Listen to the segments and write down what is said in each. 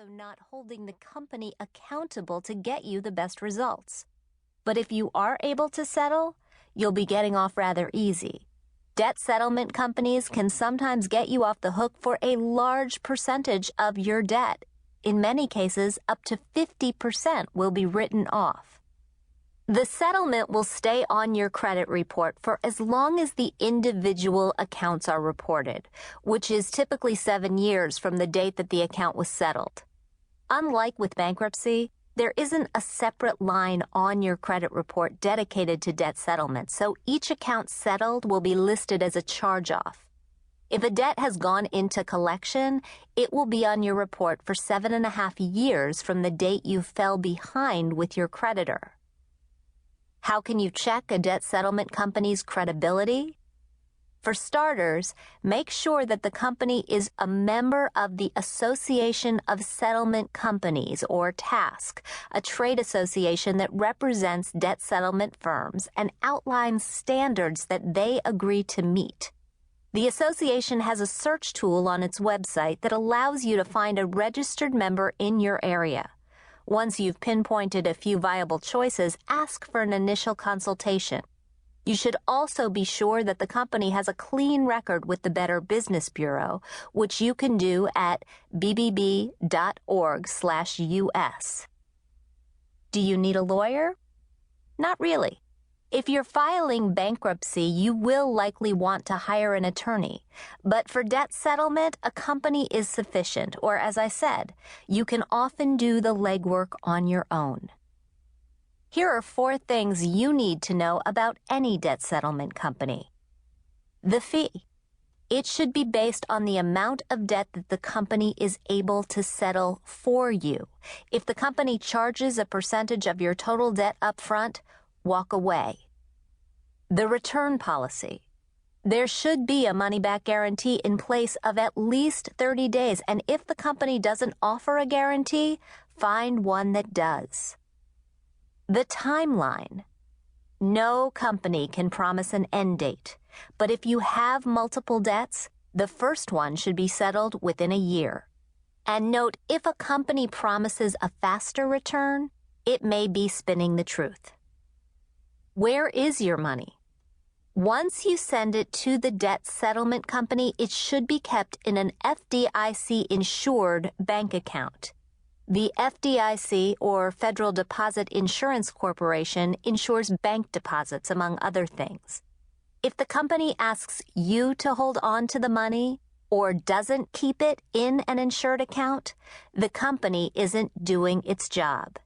also not holding the company accountable to get you the best results. But if you are able to settle, you'll be getting off rather easy. Debt settlement companies can sometimes get you off the hook for a large percentage of your debt. In many cases, up to 50% will be written off. The settlement will stay on your credit report for as long as the individual accounts are reported, which is typically 7 years from the date that the account was settled. Unlike with bankruptcy, there isn't a separate line on your credit report dedicated to debt settlement, so each account settled will be listed as a charge-off. If a debt has gone into collection, it will be on your report for 7.5 years from the date you fell behind with your creditor. How can you check a debt settlement company's credibility? For starters, make sure that the company is a member of the Association of Settlement Companies, or TASC, a trade association that represents debt settlement firms and outlines standards that they agree to meet. The association has a search tool on its website that allows you to find a registered member in your area. Once you've pinpointed a few viable choices, ask for an initial consultation. You should also be sure that the company has a clean record with the Better Business Bureau, which you can do at bbb.org/US. Do you need a lawyer? Not really. If you're filing bankruptcy, you will likely want to hire an attorney. But for debt settlement, a company is sufficient, or as I said, you can often do the legwork on your own. Here are 4 things you need to know about any debt settlement company. The fee. It should be based on the amount of debt that the company is able to settle for you. If the company charges a percentage of your total debt up front, walk away. The return policy. There should be a money-back guarantee in place of at least 30 days, and if the company doesn't offer a guarantee, find one that does. The timeline. No company can promise an end date, but if you have multiple debts, the first one should be settled within a year. And note, if a company promises a faster return, it may be spinning the truth. Where is your money? Once you send it to the debt settlement company, it should be kept in an FDIC-insured bank account. The FDIC, or Federal Deposit Insurance Corporation, insures bank deposits, among other things. If the company asks you to hold on to the money or doesn't keep it in an insured account, the company isn't doing its job.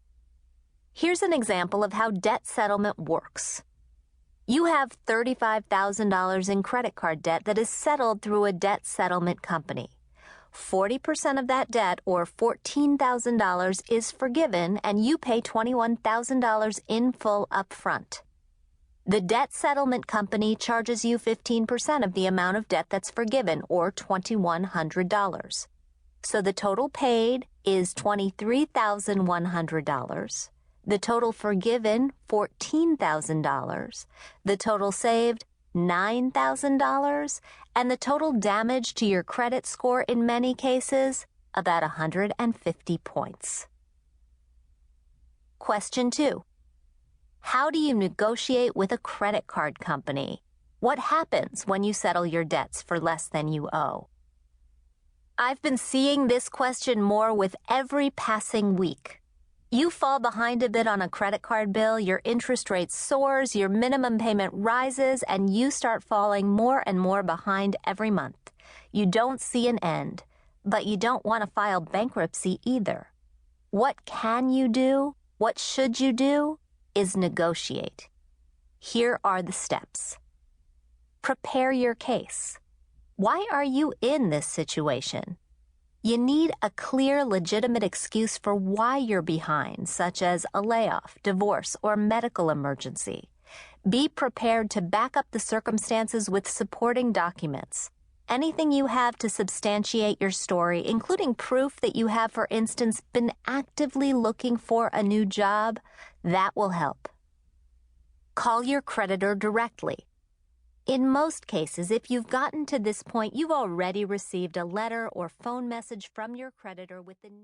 Here's an example of how debt settlement works. You have $35,000 in credit card debt that is settled through a debt settlement company. 40% of that debt, or $14,000, is forgiven, and you pay $21,000 in full up front. The debt settlement company charges you 15% of the amount of debt that's forgiven, or $2,100. So the total paid is $23,100. The total forgiven, $14,000. The total saved, $9,000. And the total damage to your credit score in many cases, about 150 points. Question 2. How do you negotiate with a credit card company? What happens when you settle your debts for less than you owe? I've been seeing this question more with every passing week. You fall behind a bit on a credit card bill, your interest rate soars, your minimum payment rises, and you start falling more and more behind every month. You don't see an end, but you don't want to file bankruptcy either. What can you do? What should you do? Is negotiate. Here are the steps. Prepare your case. Why are you in this situation? You need a clear, legitimate excuse for why you're behind, such as a layoff, divorce, or medical emergency. Be prepared to back up the circumstances with supporting documents. Anything you have to substantiate your story, including proof that you have, for instance, been actively looking for a new job, that will help. Call your creditor directly. In most cases, if you've gotten to this point, you've already received a letter or phone message from your creditor with the name